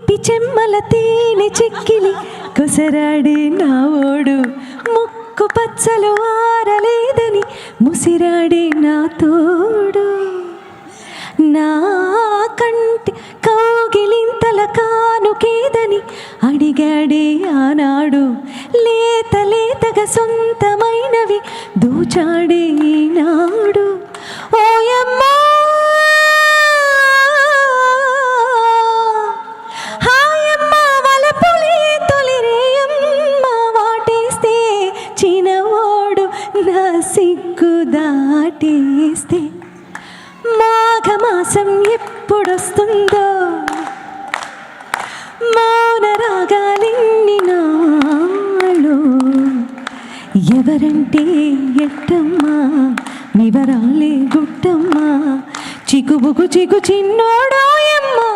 తీపి చెమ్మల తేనె చెక్కిలి కొసరాడే నావోడు ముక్కు పచ్చలు ఆరలేదని ముసిరాడే నా తోడు నా కంటి కౌగిలింతల కానుకేదని అడిగాడే ఆనాడు లేత లేతగా సొంతమైనవి దూచాడే ఈనాడు ఓయమ్మా హాయమ్మ వలపులే తొలిరేయమ్మ వాటేస్తే చిన్నవాడు నా సిగ్గు దాటేస్తే మాఘమాసం ఎప్పుడొస్తుందో మౌన రాగాలిన్ని నాలో ఎవరంటే ఎట్టమ్మా వివరాలే గుట్టమ్మా చిగుబుకు చిగు చిన్నోడోయమ్మా